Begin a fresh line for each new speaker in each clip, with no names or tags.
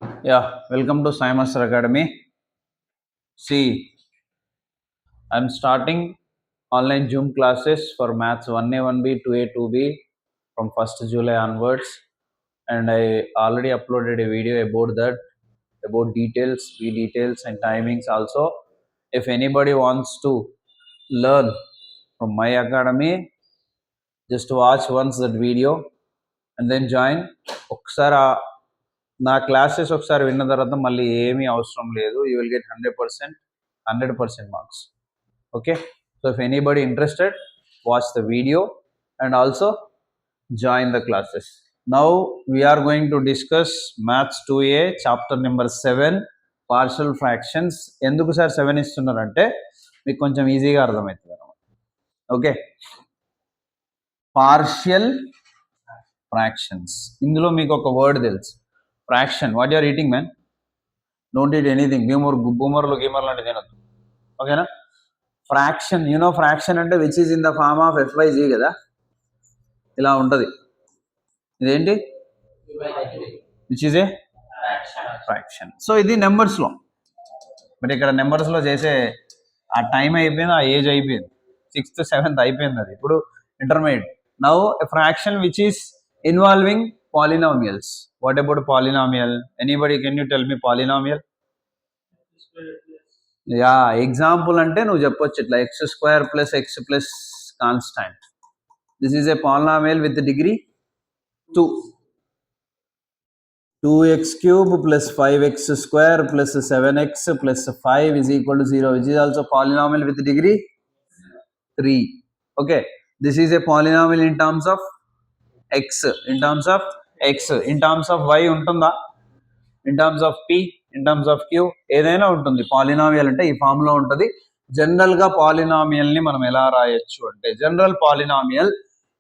Welcome to Sai Master Academy. See, I'm starting online Zoom classes for Maths 1A, 1B, 2A, 2B from 1st July onwards. And I already uploaded a video about that, about details, key details, and timings also. If anybody wants to learn from my academy, just watch once that video and then join. ఒకసారి నా classes ఒకసారి విన్న తర్వాత మళ్ళీ ఏమీ అవసరం లేదు. You will get 100% marks. Okay, so if anybody interested, watch the video and also join the classes. Now we are going to discuss Maths 2A chapter number 7, partial fractions. ఎందుకు సార్ 7 ఇస్తున్నారంటే మీకు కొంచెం ఈజీగా అర్థమవుతుంది అన్నమాట. Okay, partial fractions. ఇందులో మీకు ఒక వర్డ్ తెలుసు, fraction. What you're eating man? Don't eat anything. బూమర్లు గీమర్లు అంటే తినద్దు, ఓకేనా? ఫ్రాక్షన్, ఫ్రాక్షన్ అంటే which is in the form of FYG కదా, ఇలా ఉంటుంది. ఇదేంటి? Which is a fraction. So ఇది నెంబర్స్లో, బట్ ఇక్కడ నెంబర్స్లో చేసే ఆ టైం అయిపోయింది, ఆ ఏజ్ అయిపోయింది, 6th 7th అయిపోయింది. అది ఇప్పుడు intermediate. Now a fraction which is involving polynomials. What about polynomial? Anybody can you tell me polynomial? Example అంటే నువ్వు చెప్పొచ్చు ఇట్లా, x² + x + constant. This is a polynomial with degree 2. 2x³ + 5x² + 7x + 5 = 0, which is also polynomial with degree 3. Okay, this is a polynomial in terms of x, in terms of y ఉంటుందా, in terms of p, in terms of q, ఏదైనా ఉంటుంది. Polynomial అంటే ఈ form లో ఉంటుంది. General గా polynomial ని మనం ఎలా రాయొచ్చు అంటే, general polynomial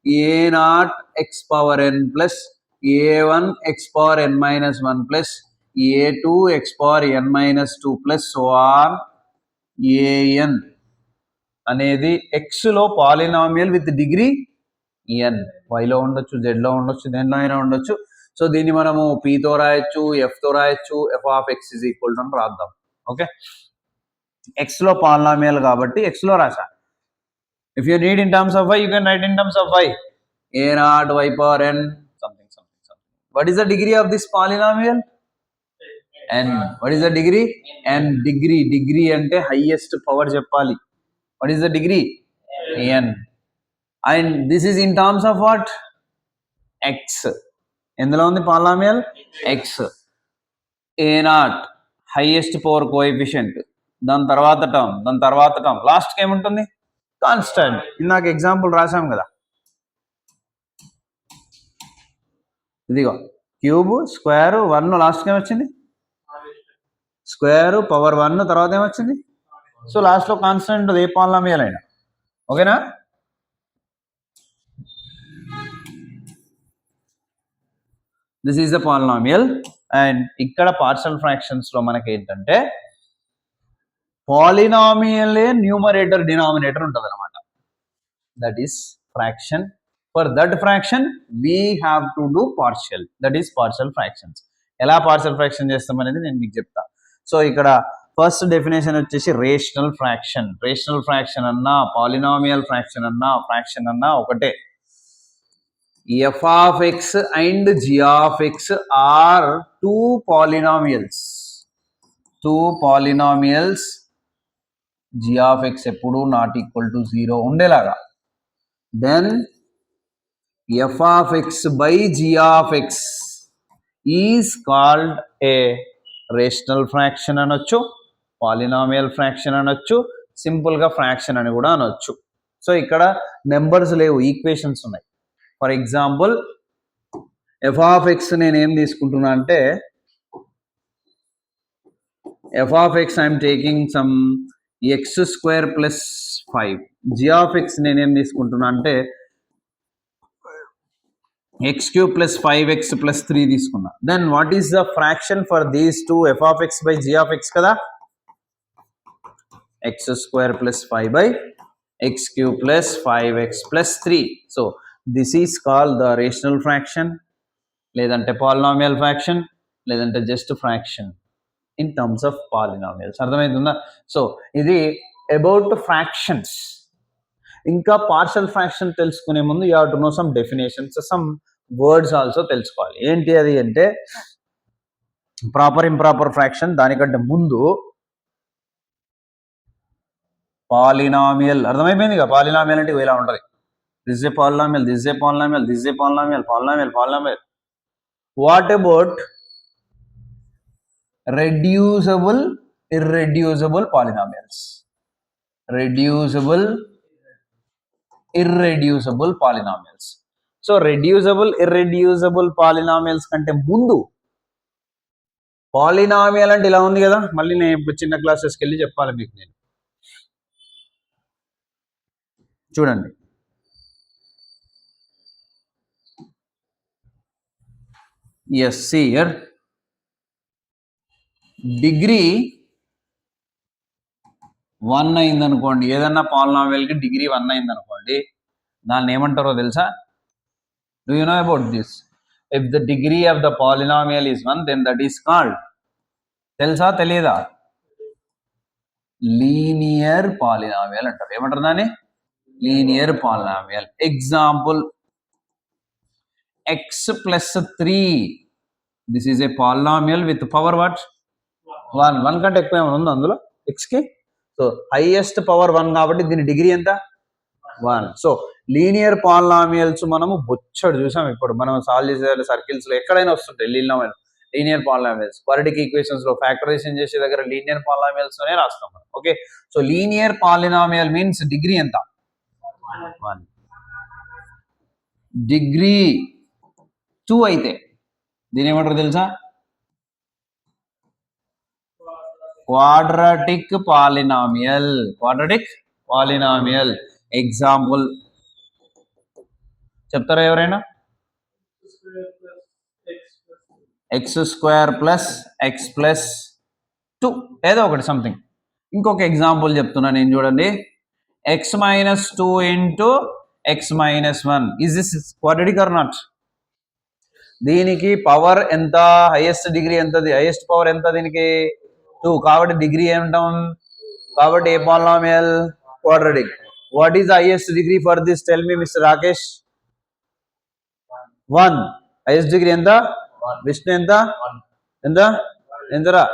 a0 x⁴n + a1 x⁴n - 1 + a2 x⁴n - 2 + so on an అనేది x లో polynomial with degree n. y లో ఉండొచ్చు, z లో ఉండొచ్చు, దేనిలో అయినా ఉండొచ్చు. సో దీన్ని మనము p తో రాయొచ్చు, f తో రాయొచ్చు, f(x) = అని రాద్దాం. ఓకే, x లో పాలినామియల్ కాబట్టి x లో రాసా. If you need in terms of y, you can write in terms of y. a0 y⁴n something. What is the degree of this polynomial? n. What is the degree? n. Degree అంటే highest power చెప్పాలి. What is the degree? n. And this is in terms of what? x. ఎందులో ఉంది polynomial? x. a0 highest power coefficient, దాని తర్వాత term, లాస్ట్కి ఏముంటుంది? Constant. ఇందాక example రాసాం కదా, ఇదిగో క్యూబ్, స్క్వేర్, 1, లాస్ట్కి ఏమొచ్చింది? స్క్వేర్, పవర్ 1, తర్వాత ఏమొచ్చింది? సో లాస్ట్లో కాన్స్టెంట్ ఉంటుంది, ఏ పాలినామియల్ అయినా. ఓకేనా? This is the polynomial. And ఇక్కడ పార్షియల్ ఫ్రాక్షన్స్ లో మనకి ఏంటంటే, పాలినామియలే న్యూమరేటర్ డినామినేటర్ ఉంటుంది అనమాట. That is fraction. For that fraction we have to do partial. That is partial fractions. ఎలా పార్షియల్ ఫ్రాక్షన్ చేస్తాం అనేది నేను మీకు చెప్తా. సో ఇక్కడ ఫస్ట్ డెఫినేషన్ వచ్చేసి రేషనల్ ఫ్రాక్షన్. రేషనల్ ఫ్రాక్షన్ అన్నా, పాలినామియల్ ఫ్రాక్షన్ అన్నా ఒకటే. f(x) and g(x) are two polynomials. g(x) ఎప్పుడు not equal to 0 ఉండేలాగా. then f(x) by g(x) is called a rational fraction అనొచ్చు, పాలినామియల్ ఫ్రాక్షన్ అనొచ్చు, సింపుల్ గా ఫ్రాక్షన్ అని కూడా అనొచ్చు. సో ఇక్కడ నెంబర్స్ లేవు, ఈక్వేషన్స్ ఉన్నాయి. ఫర్ ఎగ్జాంపుల్ f(x) నేను ఏం తీసుకుంటున్నా అంటే, f(x) I'm taking some x² + 5. g(x) నేనేం తీసుకుంటున్నా అంటే x³ + 5x + 3 తీసుకున్నా. Then what is the fraction for these two? f(x) by g(x) కదా, x² + 5/x³ + 5x + 3. So this is called the rational fraction, లేదంటే పాలినామియల్ ఫ్రాక్షన్, లేదంటే just fraction in terms of polynomials. అర్థమవుతుందా? So ఇది about fractions. ఇంకా partial fraction తెలుసుకునే ముందు you have to know some definitions, some words also తెలుసుకోవాలి. ఏంటి అది అంటే ప్రాపర్ ఇంప్రాపర్ ఫ్రాక్షన్. దానికంటే ముందు పాలినామియల్ అర్థమైపోయింది కదా. పాలినామియల్ అంటే ఇలా ఉంటుంది. This A polynomial, this A polynomial, this A polynomial, polynomial, polynomial. What about reducible, irreducible polynomials? Reducible, irreducible polynomials. So reducible, irreducible polynomials కంటే ముందు పాలినామియల్ అంటే ఇలా ఉంది కదా. మళ్ళీ నేను చిన్న క్లాసెస్కి వెళ్ళి చెప్పాలి మీకు. నేను చూడండి, ఎస్ సి హియర్ డిగ్రీ 1 అయింది అనుకోండి. ఏదన్నా పాలినామియల్కి డిగ్రీ 1 అయింది అనుకోండి, దాన్ని ఏమంటారో తెలుసా? Do you know about this? If the degree of the polynomial is 1, then that is called, తెలుసా తెలియదా? లీనియర్ పాలినామియల్ అంటారు. ఏమంటారు దాన్ని? Linear polynomial. Example, x plus 3. This is a polynomial with power what? 1. 1 కంటే ఎక్కువ ఏమైనా ఉందా అందులో ఎక్స్కి? సో హైయెస్ట్ పవర్ 1 కాబట్టి దీని డిగ్రీ ఎంత? 1. సో లీనియర్ పాలినామియల్స్ మనము బొచ్చడు చూసాం. ఇప్పుడు మనం సాల్వ్ చేసే సర్కిల్స్ లో ఎక్కడైనా వస్తుంటాయి లీనియర్ పాలినామియల్స్. క్వాడ్రాటిక్ ఈక్వేషన్స్ లో ఫ్యాక్టరైజేషన్ చేసే దగ్గర లీనియర్ పాలినామియల్స్ లోనే రాస్తాం మనం. Okay, so linear polynomial means degree ఎంత? 1. డిగ్రీ 2 అయితే దీని ఏమంటారు తెలుసా? Quadratic polynomial. Quadratic polynomial. Example చెప్తారా ఎవరైనా? x² ప్లస్ x ప్లస్ 2 ఏదో ఒకటి సంథింగ్. ఇంకొక ఎగ్జాంపుల్ చెప్తున్నా నేను, చూడండి. x minus 2 into x minus 1. Is this quadratic or not? దీనికి పవర్ ఎంత? హైయెస్ట్ డిగ్రీ ఎంత? హైయెస్ట్ పవర్ ఎంత దీనికి? 2. కాబట్టి డిగ్రీ ఏమంటాం? కాబట్టి ఏ polynomial? Quadratic. What is the highest degree for this? Tell me mister Rakesh. 1. Highest degree ఎంత? విష్ణు ఎంత? ఎంత? ఎంతరా?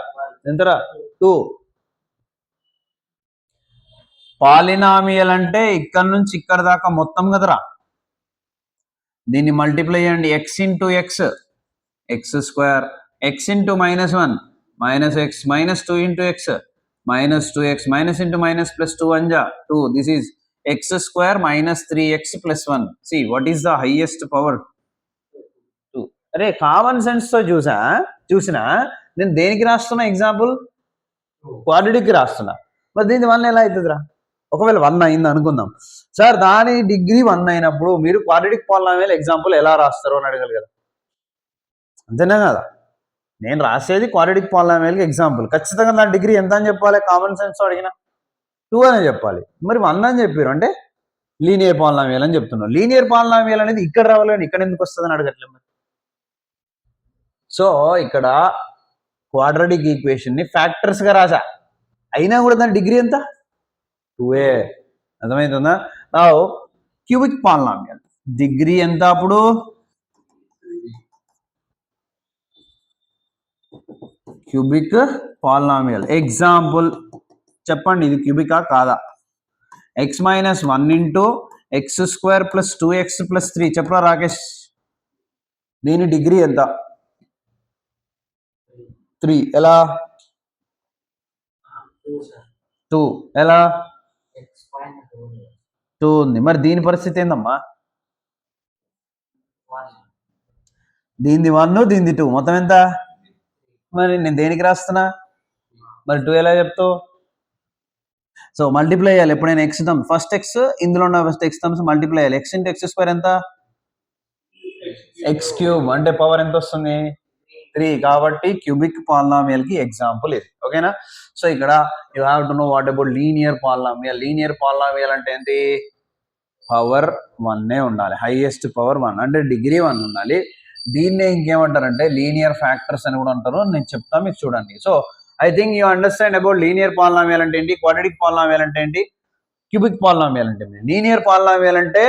ఎంతరా? 2. పాలినామియల్ అంటే ఇక్కడ నుంచి ఇక్కడ దాకా మొత్తం కదరా. దీన్ని మల్టిప్లై చేయండి. x into X, x², x into -1, -x, -2 into X, -2x, minus into minus plus 2 అంజా 2. This is x² minus 3x plus 1. See, what is the highest power? 2. అరే కామన్ సెన్స్ తో చూసినా నేను దేనికి రాస్తున్నా? ఎగ్జాంపుల్ క్వాడ్రాటిక్ రాస్తున్నా. మరి దీని 1 ఎలా అవుతుందిరా? ఒకవేళ 1 అయింది అనుకుందాం సార్, దాని డిగ్రీ 1 అయినప్పుడు మీరు క్వాడ్రాటిక్ పాలినామియల్ ఎగ్జాంపుల్ ఎలా రాస్తారు అని అడగాలి కదా. అంతేనా కదా? నేను రాసేది క్వాడ్రాటిక్ పాలినామియల్కి ఎగ్జాంపుల్. ఖచ్చితంగా దాని డిగ్రీ ఎంత అని చెప్పాలి? కామన్ సెన్స్ అడిగిన 2 అని చెప్పాలి. మరి 1 అని చెప్పారు అంటే లీనియర్ పాలినామియల్ అని చెప్తున్నాం. లీనియర్ పాలినామియల్ అనేది ఇక్కడ రావాలి కానీ ఇక్కడ ఎందుకు వస్తుంది అని అడగట్లేదు మరి. సో ఇక్కడ క్వాడ్రాటిక్ ఈక్వేషన్ ని ఫ్యాక్టర్స్ గా రాసా, అయినా కూడా దాని డిగ్రీ ఎంత? 2a. అర్థమవుతుందా? నా క్యూబిక్ పాలినామియల్ డిగ్రీ ఎంత అప్పుడు? క్యూబిక్ పాలినామియల్ ఎగ్జాంపుల్ చెప్పండి, ఇది క్యూబికా కాదా? x minus 1 into x² plus 2x plus 3. చెప్పరా రాకేష్, దీని డిగ్రీ ఎంత? 3. ఎలా? 2. ఎలా? 2 ఉంది. మరి దీని పరిస్థితి ఏందమ్మా? దీనిది 1, దీనిది 2, మొత్తం ఎంత? మరి నేను దేనికి రాస్తున్నా? మరి 2 ఎలా చెప్తావు? సో మల్టిప్లై చేయాలి ఎప్పుడైనా ఎక్స్ టర్మ్. ఫస్ట్ ఎక్స్ ఇందులో ఉన్న ఫస్ట్ ఎక్స్ టర్మ్స్ మల్టిప్లై చేయాలి. x ఇంటూ x² ఎంత? x³ అంటే పవర్ ఎంత వస్తుంది? 3. కాబట్టి క్యూబిక్ పాలినామియల్ కి ఎగ్జాంపుల్ ఇది. ఓకేనా? సో ఇక్కడ you have to know what about linear polynomial. Linear polynomial అంటే ఏంటి? పవర్ 1 ఉండాలి. హైయెస్ట్ పవర్ 1 అంటే డిగ్రీ 1 ఉండాలి. దీన్నే ఇంకేమంటారంటే లీనియర్ ఫ్యాక్టర్స్ అని కూడా అంటారు. నేను చెప్తా మీకు చూడండి. So I think you understand about linear polynomial అంటే ఏంటి, క్వాడ్రాటిక్ పాలినామియల్ అంటే ఏంటి, క్యూబిక్ పాలినామియల్ అంటే ఏంటి. లీనియర్ పాలినామియల్ అంటే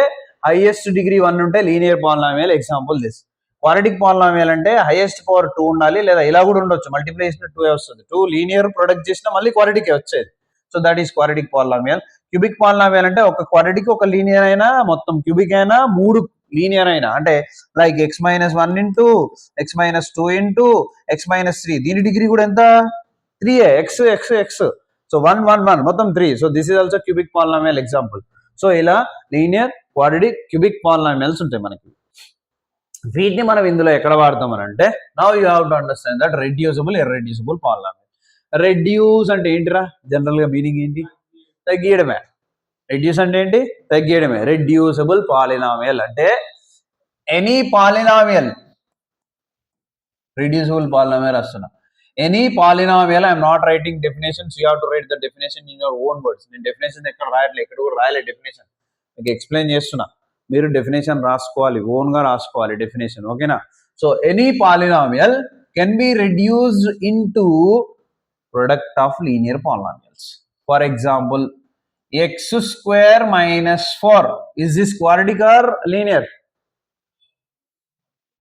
హైయెస్ట్ డిగ్రీ 1 ఉంటే linear polynomial, example this. Quadratic polynomial అంటే హైయెస్ట్ పవర్ 2 ఉండాలి, లేదా ఇలా కూడా ఉండొచ్చు, మల్టిప్లై చేసిన 2 వస్తుంది. 2 లీనియర్ ప్రొడక్ట్ చేసినా మళ్ళీ క్వాడ్రాటిక్ వచ్చేది. So that is quadratic polynomial. Cubic polynomial అంటే ఒక క్వాడ్రాటిక్ ఒక లీనియర్ అయినా, మొత్తం క్యూబిక్ అయినా, 3 లీనియర్ అయినా, అంటే like x-1 into x-2 into x-3. దీని డిగ్రీ కూడా ఎంత, 3 ఎక్స్ ఎక్స్ ఎక్స్. సో 1 1 1 మొత్తం 3. So this is also cubic polynomial example. So ఇలా లీనియర్, క్వాడ్రాటిక్, క్యూబిక్ పాలినామియల్స్ ఉంటాయి మనకి. వీటిని మనం ఇందులో ఎక్కడ వాడతామని అంటే, now you have to understand that reducible, irreducible polynomial. Reduce అంటే ఏంటిరా, జనరల్ గా మీనింగ్ ఏంటి, తగ్గియడమే. రెడ్యూస్ అంటే ఏంటి, తగ్గియడమే. రెడ్యూసిబుల్ పాలినామియల్ అంటే ఎనీ పాలినామియల్, రెడ్యూసిబుల్ పాలినామియల్ వస్తున్నా. Any polynomial, I'm not writing definitions, you have to right the definition in your own words. నేను definition ఎక్కడ రాయట్లేదు, ఎక్కడ కూడా రాయలే డెఫినేషన్, మీకు ఎక్స్ప్లెయిన్ చేస్తున్నా. మీరు డెఫినేషన్ రాసుకోవాలి, ఓన్ గా రాసుకోవాలి డెఫినేషన్, ఓకేనా. So any polynomial can be reduced into product of linear polynomials. For example x² - 4 is this quadratic or linear?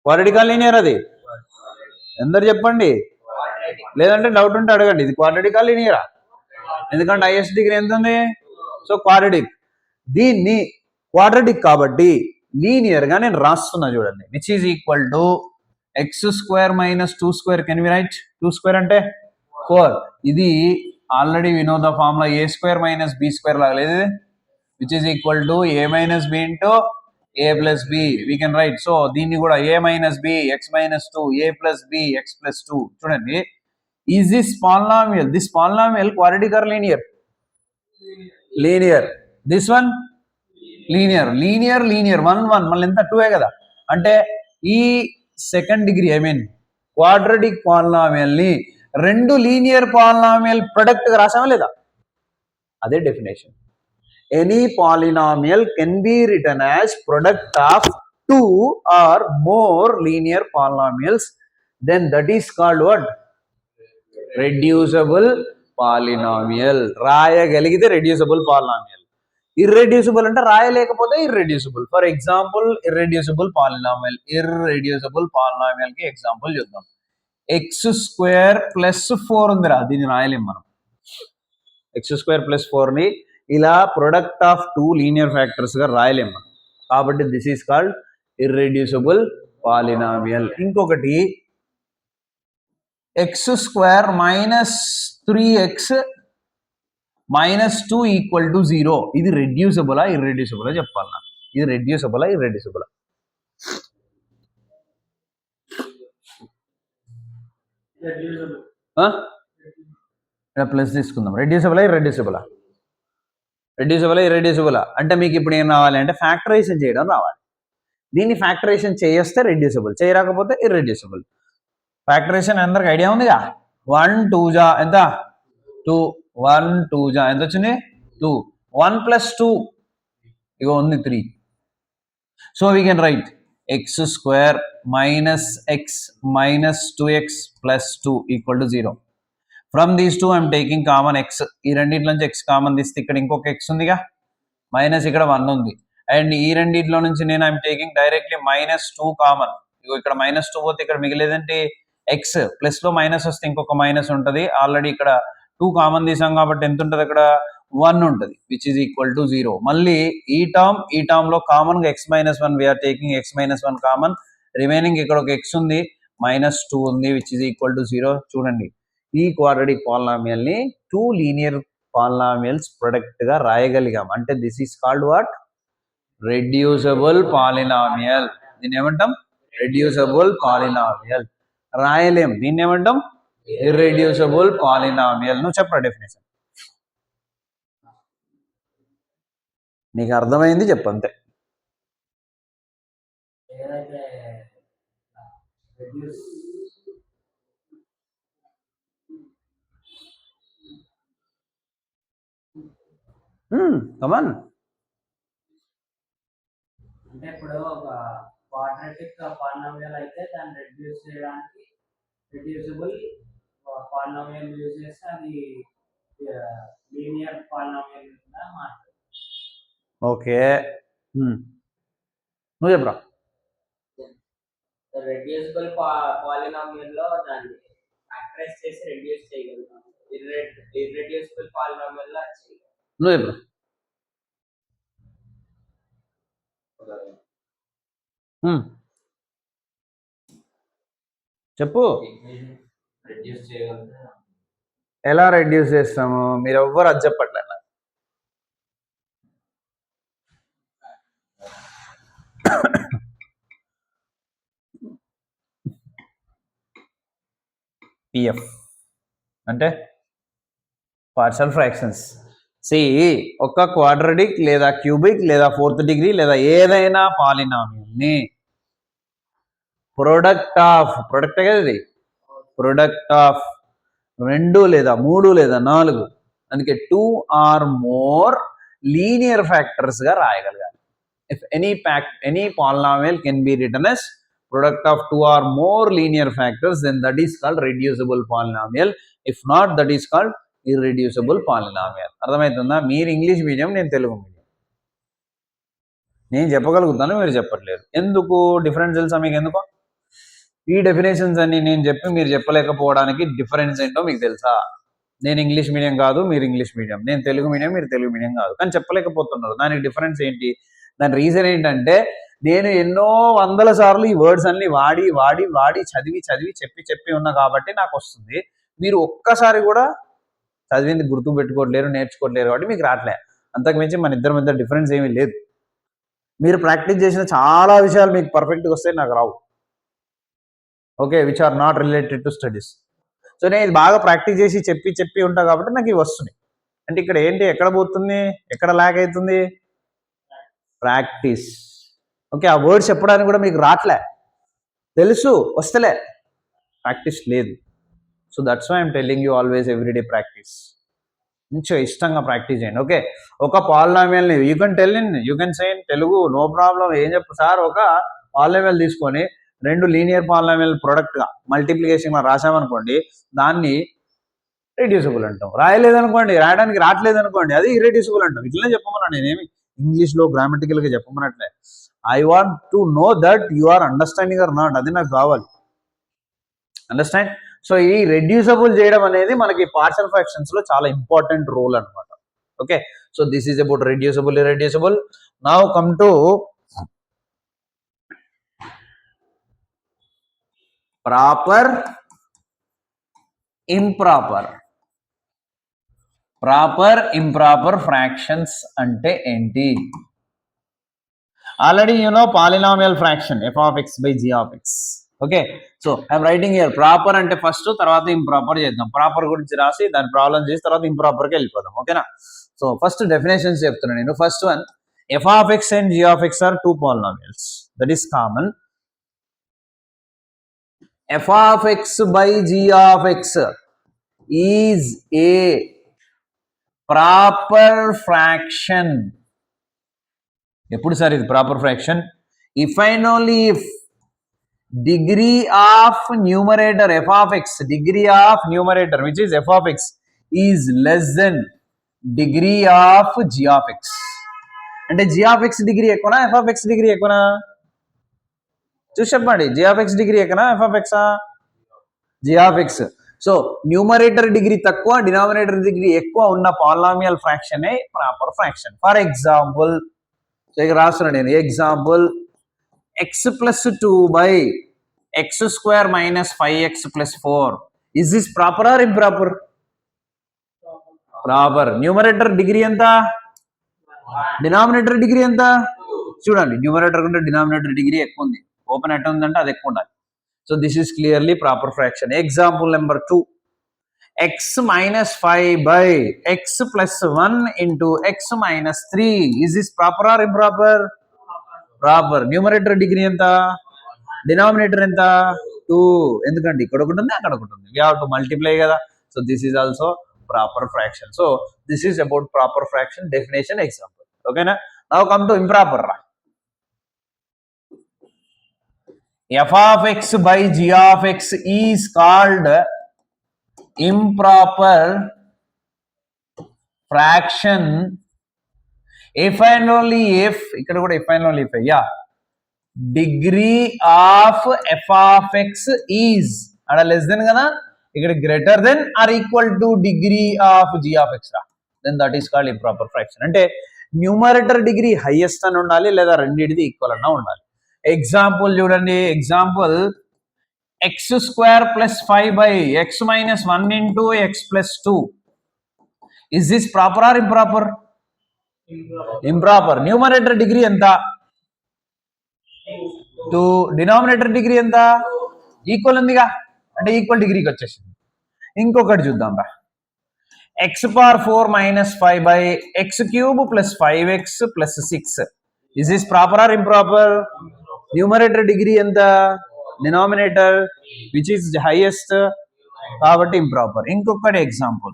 Quadratic or linear? అది ఎందరు చెప్పండి, లేదంటే డౌట్ ఉంటే అడగండి. ఇది క్వాడ్రాటిక్ ఆర్ లీనియరా? ఎందుకంటే హైయెస్ట్ డిగ్రీ ఎంత ఉంది, సో క్వాడ్రాటిక్. దీన్ని క్వాడ్రాటిక్ కాబట్టి లీనియర్ గా నేను రాస్తున్నా చూడండి, which is equal to x² - 2² can we write. 2² అంటే 4. ఇది already we know the formula a² - b² లాగా లేదు, which is equal to a - b into a plus b. we can write. So దీన్ని కూడా a - b x - 2 a plus b x plus 2. చూడండి, is this polynomial, this polynomial quadratic or linear? Linear. This one linear. Linear, linear. 1 1 మళ్ళీ ఎంత 2 కదా. అంటే ఈ second degree, I mean quadratic polynomial ని రెండు లీనియర్ పాలినామియల్ ప్రొడక్ట్ గా రాసామా లేదా, అదే definition. Any polynomial can be written as product of 2 or more linear polynomials, then that is called what? Reducible polynomial. రాయగలిగితే reducible polynomial. Irreducible అంటే రాయలేకపోతే irreducible. For example, irreducible polynomial. Irreducible polynomial కి example చూద్దాం. x² + 4 ఉందిరా, దీన్ని రాయలేం మనం. x² + 4 ని ఇలా product of 2 linear factors గా రాయలేం మనం, కాబట్టి this is called irreducible polynomial. ఇంకొకటి x² - 3x - 2 = 0. ఇది రెడ్యూసిబులా ఇర్రెడ్యూసిబులా చెప్పాలి నాకు. ఇది రెడ్యూసిబులా ఇర్రెడ్యూసిబులా? ప్లస్ తీసుకుందాం. రెడ్యూసిబులా ఇర్రెడ్యూసిబులా? రెడ్యూసిబులా ఇర్రెడ్యూసిబులా అంటే మీకు ఇప్పుడు ఏం రావాలి అంటే ఫ్యాక్టరైజేషన్ చేయడం రావాలి. దీన్ని ఫ్యాక్టరైజేషన్ చేస్తే రెడ్యూసిబుల్, చేయరాకపోతే ఇర్రెడ్యూసిబుల్. ఫ్యాక్టరైజేషన్ అందరికి ఐడియా ఉందిగా. 1 2 జా ఎంత 2, 1 2 జా ఎంత వచ్చింది 2, 1 + 2 ఇగో ఉంది 3. So we can write x² - x - 2x + 2 = 0. From these 2 I'm taking common x. ఈ రెండింటి నుంచి x కామన్ తీస్తే ఇక్కడ ఇంకొక x ఉందిగా, మైనస్ ఇక్కడ 1 ఉంది. అండ్ ఈ రెండింటిలో నుంచి నేను ఐఎమ్ టేకింగ్ డైరెక్ట్లీ -2 కామన్. ఇగో ఇక్కడ -2 పోతే ఇక్కడ మిగిలేదంటే x, ప్లస్ లో మైనస్ వస్తే ఇంకొక మైనస్ ఉంటుంది. ఆల్రెడీ ఇక్కడ 2 కామన్ తీసాం కాబట్టి ఎంత ఉంటుంది అక్కడ 1 ఉంటుంది, విచ్ ఈజ్ ఈక్వల్ టు 0. మళ్ళీ ఈ టర్మ్ లో కామన్ గా x - 1 we are taking x - 1 common. Remaining ఇక్కడ ఒక x ఉంది, -2 ఉంది, విచ్ ఈజ్ ఈక్వల్ టు 0. చూడండి, ఈ క్వాడ్రాటిక్ పాలినామియల్ ని 2 లీనియర్ పాలినామియల్స్ ప్రొడక్ట్ గా రాయగలిగాం. అంటే this is called what? Reducible polynomial. దీన్ని ఏమంటాం? Reducible polynomial. రాయలేం, దీన్ని ఏమంటాం? Irreducible polynomial. నువ్వు చెప్పరా డెఫినేషన్, నీకు అర్థమైంది చెప్పు అంతే. కమాన్.
అంటే ఇప్పుడు ఒక క్వాడ్రాటిక్ పాలినామియల్ అయితే దాన్ని రెడ్యూస్ చేయడానికి రెడ్యూసిబుల్ పాలినామియల్ యూజ్ చేస్తే అది లీనియర్ పాలినామియల్ గా మారుతుంది.
ఓకే, నువ్వు చెప్పరా.
రెడ్యూసిబుల్ పాలినామియల్ లో దాన్ని ఫ్యాక్టరైజ్ చేసి రెడ్యూస్ చేయగలుగుతాం. ఇర్రెడ్యూసిబుల్ పాలినామియల్ లో అది చేయగలుగుతాం.
నువ్వు చెప్పరా. చెప్పు,
రెడ్యూస్ చేయగలుగుతాం.
ఎలా రెడ్యూస్ చేస్తాము? మీరు ఎవ్వరు అది చెప్పట్లే. పిఎఫ్ అంటే పార్షల్ ఫ్రాక్షన్స్. సి, ఒక క్వాడ్రాటిక్ లేదా క్యూబిక్ లేదా ఫోర్త్ డిగ్రీ లేదా ఏదైనా పాలినామియల్ని ప్రొడక్ట్ కదా ఇది, ప్రొడక్ట్ ఆఫ్ 2 లేదా 3 లేదా 4, అందుకే 2 ఆర్ మోర్ లీనియర్ ఫ్యాక్టర్స్ గా రాయగలగాలి. If any polynomial can be written as product of 2 or more linear factors, then that is called reducible polynomial. If not, that is called irreducible polynomial. అర్థమవుతుందా? మీరు English medium, నేను Telugu medium. నేను చెప్పగలుగుతాను, మీరు చెప్పట్లేదు. ఎందుకు? డిఫరెన్స్ తెలుసా మీకు? ఎందుకో ఈ డెఫినేషన్స్ అన్ని నేను చెప్పి మీరు చెప్పలేకపోవడానికి డిఫరెన్స్ ఏంటో మీకు తెలుసా? నేను ఇంగ్లీష్ మీడియం కాదు, మీరు ఇంగ్లీష్ మీడియం. నేను తెలుగు మీడియం, మీరు తెలుగు మీడియం కాదు, కానీ చెప్పలేకపోతున్నారు. దానికి డిఫరెన్స్ ఏంటి? దాని రీజన్ ఏంటంటే నేను ఎన్నో వందల సార్లు ఈ వర్డ్స్ అన్ని వాడి వాడి వాడి చదివి చదివి చెప్పి ఉన్నా కాబట్టి నాకు వస్తుంది. మీరు ఒక్కసారి కూడా చదివింది గుర్తు పెట్టుకోవట్లేరు, నేర్చుకోవట్లేరు కాబట్టి మీకు రావట్లే. అంతకుమించి మన ఇద్దరి మధ్య డిఫరెన్స్ ఏమీ లేదు. మీరు ప్రాక్టీస్ చేసిన చాలా విషయాలు మీకు పర్ఫెక్ట్గా వస్తే నాకు రావు. Okay, which are not related to studies. So నేను ఇది బాగా ప్రాక్టీస్ చేసి చెప్పి ఉంటా కాబట్టి నాకు ఇవి వస్తున్నాయి. అంటే ఇక్కడ ఏంటి, ఎక్కడ పోతుంది, ఎక్కడ ల్యాక్ అవుతుంది? ప్రాక్టీస్. ఓకే, ఆ వర్డ్స్ చెప్పడానికి కూడా మీకు రాట్లే, తెలుసు వస్తలే, ప్రాక్టీస్ లేదు. So that's why I'm telling you always everyday practice. మంచిగా ఇష్టంగా ప్రాక్టీస్ చేయండి. ఓకే, ఒక పాలినామియల్ని you can tell in, you can say in Telugu, no problem. ఏం చెప్పు సార్, ఒక పాలినామియల్ తీసుకొని 2 లీనియర్ పాలినామియల్ ప్రొడక్ట్గా మల్టిప్లికేషన్గా రాసామనుకోండి, దాన్ని రెడ్యూసిబుల్ అంటాం. రాయలేదనుకోండి, రాయడానికి రావట్లేదు అనుకోండి, అది ఇర్రెడ్యూసిబుల్ అంటాం. ఇట్లనే చెప్పమన్నా, నేనేమి ఇంగ్లీష్లో గ్రామటికల్గా చెప్పమన్నట్లే. I want to know that you are understanding or not, అది నాకు కావాలి. అండర్స్టాండ్? సో ఈ రెడ్యూసబుల్ చేయడం అనేది మనకి పార్షల్ ఫ్రాక్షన్స్ లో చాలా ఇంపార్టెంట్ రోల్ అనమాట. Okay, so this is about reducible, irreducible. Now come to proper, improper. Proper improper fractions అంటే ఏంటి? Already you know polynomial fraction f of x by g of x. Okay, so I'm writing here proper అంటే first, తర్వాత improper చేద్దాం. Proper గురించి రాసి దాని problem చేసి తర్వాత ఇంప్రాపర్కి వెళ్ళిపోదాం. ఓకేనా? సో ఫస్ట్ డెఫినేషన్స్ చెప్తున్నాను నేను. First one, f of x and g of x are 2 polynomials. That is common. f of x by g of x is a proper fraction. ఎప్పుడు సార్ ఇది proper fraction? If and only if degree of numerator f of x, degree of numerator which is f of x is less than degree of g of x. అంటే g of x degree ఎక్కువనా, f of x degree ఎక్కువనా? చూసి చెప్పండి, g of x degree ఎక్కువనా, f of x? g of x. So numerator degree తక్కువ, denominator degree ఎక్కువ ఉన్న polynomial fraction proper fraction. For example, so ఇక రాస్తున్నాను నేను example, x plus 2 by x square minus 5x plus 4. Is this proper or improper? Proper. Numerator degree enta, denominator degree enta. చూడండి, numerator కంటే denominator degree ఎక్కువ ఉంది. Open at ఉందంటే అది ఎక్కువ ఉండాలి. So this is clearly proper fraction. Example number 2, x minus 5 by x plus 1 into x minus 3. Is this proper or improper? Proper. Numerator degree ఎంత, denominator ఎంత? 2. ఎందుకంటే ఇక్కడ ఒకటి ఉంది, అక్కడ ఒకటి ఉంది. వీ హావ్ టు మల్టిప్లై కదా. So this is also proper fraction. So this is about proper fraction definition, example. ఓకేనా? నౌ కమ్ టు ఇంప్రాపర్ రా. f of x by g of x is called improper fraction if and only if, ఇక్కడ కూడా if and only if, yeah, degree of f of x is అక్కడ less than కదా, ఇక్కడ greater than or equal to degree of g of x రా, then that is called improper fraction. అంటే numerator degree highest అని ఉండాలి లేదా రెండింటిది equal అన్నా ఉండాలి. ఎగ్జాంపుల్ చూడండి, example x square plus 5 by x minus 1 into x plus 2. Is this proper or improper? Improper. Numerator degree ఎంత? 2. డినామినేటర్ డిగ్రీ ఎంత? ఈక్వల్ ఉందిగా, అంటే ఈక్వల్ డిగ్రీకి వచ్చేసింది. ఇంకొకటి చూద్దాం రా, x power 4 minus 5 by x cube plus 5x plus 6. Is this proper or improper? Numerator degree ఎంత? డినామినేటర్ విచ్ ఈస్ హైయెస్ట్, కాబట్టి ఇంప్రాపర్. ఇంకొకటి example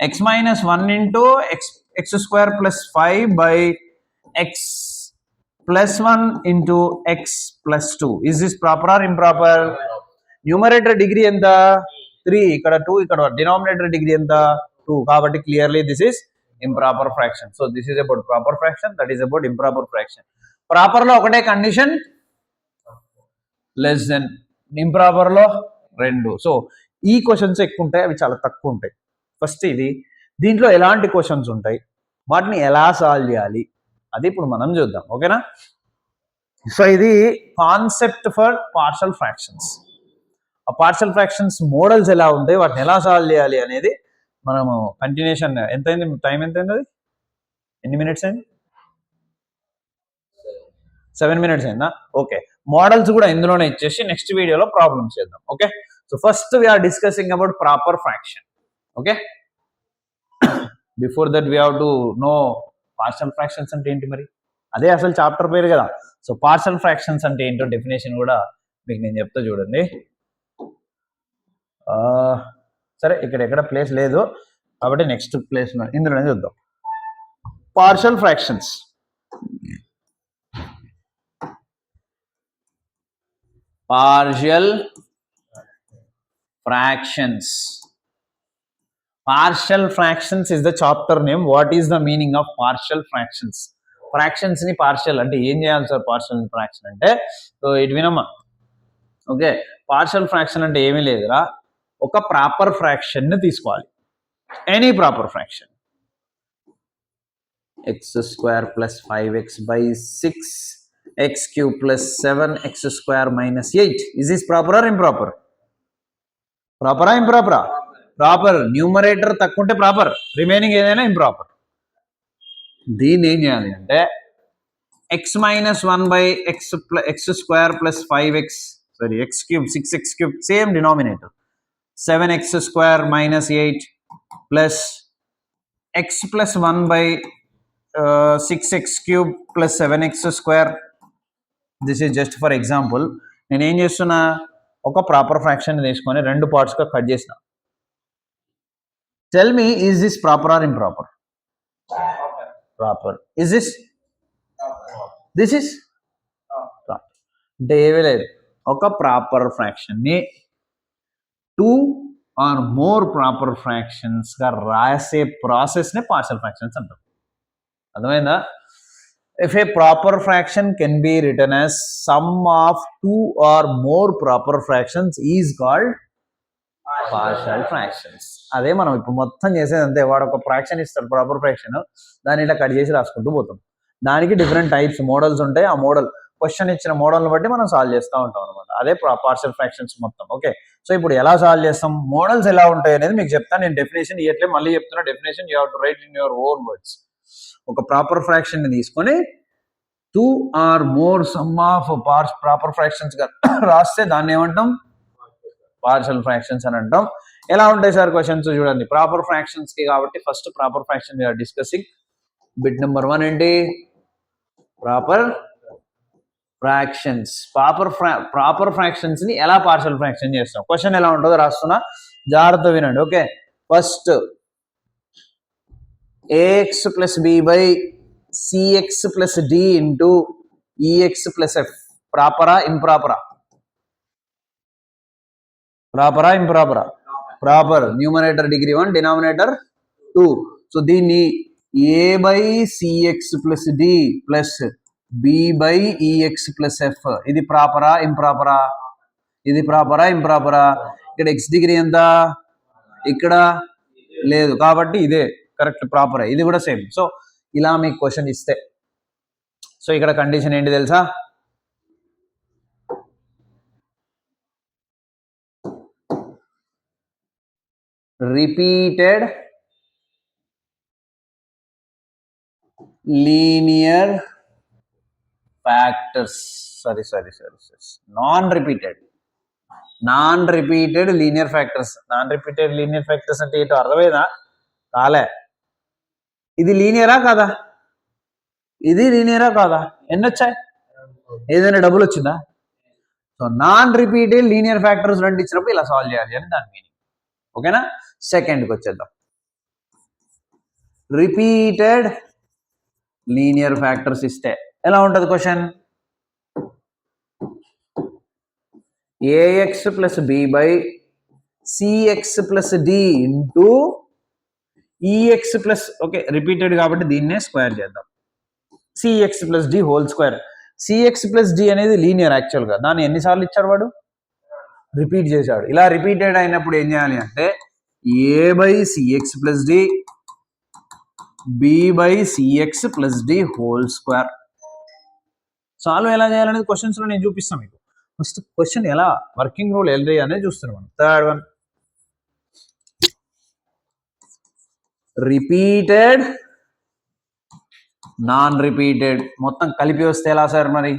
x minus 1 into x square plus 5 by x plus 1 into x plus 2. Is this proper or improper? Numerator degree ఎంత? 3, ఇక్కడ 2, ఇక్కడ denominator degree ఎంత? 2, కాబట్టి clearly this is improper fraction. So this is about proper fraction, that is about improper fraction. Proper లో ఒకటే condition, less than. Improper లో 2. So ఈ questions ఎక్కువ ఉంటాయి, అవి చాలా తక్కువ ఉంటాయి. ఫస్ట్ ఇది, దీంట్లో ఎలాంటి క్వశ్చన్స్ ఉంటాయి, వాటిని ఎలా సాల్వ్ చేయాలి, అది ఇప్పుడు మనం చూద్దాం. ఓకేనా? సో ఇది కాన్సెప్ట్ ఫర్ పార్షల్ ఫ్రాక్షన్స్. ఆ పార్షల్ ఫ్రాక్షన్స్ మోడల్స్ ఎలా ఉంటాయి, వాటిని ఎలా సాల్వ్ చేయాలి అనేది మనము కంటిన్యూషన్. ఎంత అయింది టైం? ఎంత అయింది? అది ఎన్ని మినిట్స్ అయింది? 7 minutes అయిందా? ఓకే, మోడల్స్ కూడా ఇందులోనే ఇచ్చేసి నెక్స్ట్ వీడియోలో ప్రాబ్లమ్స్ చేద్దాం. Okay, so first we are discussing about proper fraction. Okay, before that we have to know partial fractions అంటే ఏంటి, మరి అదే అసలు చాప్టర్ పేరు కదా. సో పార్షల్ ఫ్రాక్షన్స్ అంటే ఏంటో డెఫినేషన్ కూడా మీకు నేను చెప్తా చూడండి. సరే, ఇక్కడ ఎక్కడ ప్లేస్ లేదు కాబట్టి నెక్స్ట్ ప్లేస్ ఇందులోనే చూద్దాం. Partial fractions. Partial fractions. Partial fractions is the chapter name. What is the meaning of partial fractions? Fractions ni partial అంటే ఏం చేయాలి సార్? partial fraction అంటే సో ఇటు వినమ్మా. ఓకే, partial fraction అంటే ఏమీ లేదురా, ఒక ప్రాపర్ ఫ్రాక్షన్ ని తీసుకోవాలి. Any proper fraction. X square plus 5x by 6 x cube plus 7x square minus 8. Is this proper or improper? Proper or improper? Proper. Numerator తక్కుంటే proper, remaining ఏదైనా improper. దీన్ని ఏం చేయాలి అంటే x minus 1 by x square plus 5x, sorry, x cube, 6x cube, same denominator, 7x square minus 8 plus x plus 1 by 6x cube plus 7x square. This is just for example. నేను ఏం చేస్తున్నా, ఒక proper fraction తీసుకొని 2 పార్ట్స్గా cut చేసిన. Tell me, is this proper or improper? Proper. Is this is proper అంటే ఏమీ లేదు, ఒక ప్రాపర్ ఫ్రాక్షన్ని 2 or more ప్రాపర్ ఫ్రాక్షన్స్గా రాసే ప్రాసెస్ని పార్షల్ ఫ్రాక్షన్స్ అంటారు. అర్థమైందా? If a proper fraction can be written as sum of 2 or more proper fractions is called partial fractions. అదే మనం ఇప్పుడు మొత్తం చేసేది అంతే. వాడు ఒక ఫ్రాక్షన్ ఇస్తాడు, ప్రాపర్ ఫ్రాక్షన్, దాన్ని ఇలా కట్ చేసి రాసుకుంటూ పోతాం. దానికి డిఫరెంట్ టైప్స్ మోడల్స్ ఉంటాయి. ఆ మోడల్ క్వశ్చన్ ఇచ్చిన మోడల్ని బట్టి మనం సాల్వ్ చేస్తూ ఉంటాం అనమాట. అదే పార్షల్ ఫ్రాక్షన్స్ మొత్తం. ఓకే, సో ఇప్పుడు ఎలా సాల్వ్ చేస్తాం, మోడల్స్ ఎలా ఉంటాయి అనేది మీకు చెప్తాను. నేను డెఫినేషన్ ఇవ్వట్లే, మళ్ళీ చెప్తున్నా definition. You have to right in your own words. ఒక ప్రాపర్ ఫ్రాక్షన్ ని తీసుకొని 2 or more some of proper fractions గా రాస్తే దాన్ని ఏమంటాం? పార్షల్ ఫ్రాక్షన్స్ అని అంటాం. ఎలా ఉంటాయి సార్ క్వశ్చన్స్? చూడండి, ప్రాపర్ ఫ్రాక్షన్స్ కి కాబట్టి first proper fraction we are discussing. Bit number 1 ఏంటి? Proper fractions. ప్రాపర్ ఫ్రాక్షన్స్ ని ఎలా పార్షల్ ఫ్రాక్షన్ చేస్తాం? క్వశ్చన్ ఎలా ఉంటుందో రాస్తున్నా, జాగ్రత్త వినండి. Okay, first ax plus b by cx plus d into ex plus f. ప్రాపరా ఇంప్రాపరా? ప్రాపరా ఇంప్రాపరా? Proper. Numerator degree 1, denominator 2. So దీన్ని a by c x plus d plus b by e x plus f, ఇది ప్రాపరా ఇంప్రాపరా? ఇది ప్రాపరా ఇంప్రాపరా? ఇక్కడ ఎక్స్ డిగ్రీ ఎంత? ఇక్కడ లేదు కాబట్టి ఇదే కరెక్ట్, ప్రాపర్. ఇది కూడా సేమ్. సో ఇలా మీకు క్వశ్చన్ ఇస్తే, సో ఇక్కడ కండిషన్ ఏంటి తెలుసా? Repeated linear factors, sorry non repeated linear factors. Non repeated linear factors అంటే ఏంటో అర్థమైందా? కాలే. ఇది లీనియరా కాదా? ఇది లీనియరా కాదా? ఎన్ని వచ్చాయి? ఏదైనా డబుల్ వచ్చిందా? So non repeated linear factors రెండు ఇచ్చినప్పుడు ఇలా సాల్వ్ చేయాలి అని దాని మీనింగ్. ఓకేనా? సెకండ్కి వచ్చేద్దాం. రిపీటెడ్ లీనియర్ ఫ్యాక్టర్స్ ఇస్తే ఎలా ఉంటుంది question? A x plus b by c x plus d into e x plus, okay repeated కాబట్టి దీన్నే స్క్వేర్ చేద్దాం, c x plus d whole square. C x plus d అనేది లీనియర్ యాక్చువల్గా, దాన్ని ఎన్నిసార్లు ఇచ్చాడు వాడు? రిపీట్ చేశాడు. ఇలా రిపీటెడ్ అయినప్పుడు ఏం చేయాలి అంటే a by c x plus d b by c x plus d whole square. Solve ఎలా చేయాలనేది క్వశ్చన్స్లో నేను చూపిస్తాను మీకు. ఫస్ట్ క్వశ్చన్ ఎలా వర్కింగ్ రూల్ ఎలా అనేది చూస్తున్నాం మనం. Third one, repeated non repeated మొత్తం కలిపి వస్తే ఎలా సార్ మరి?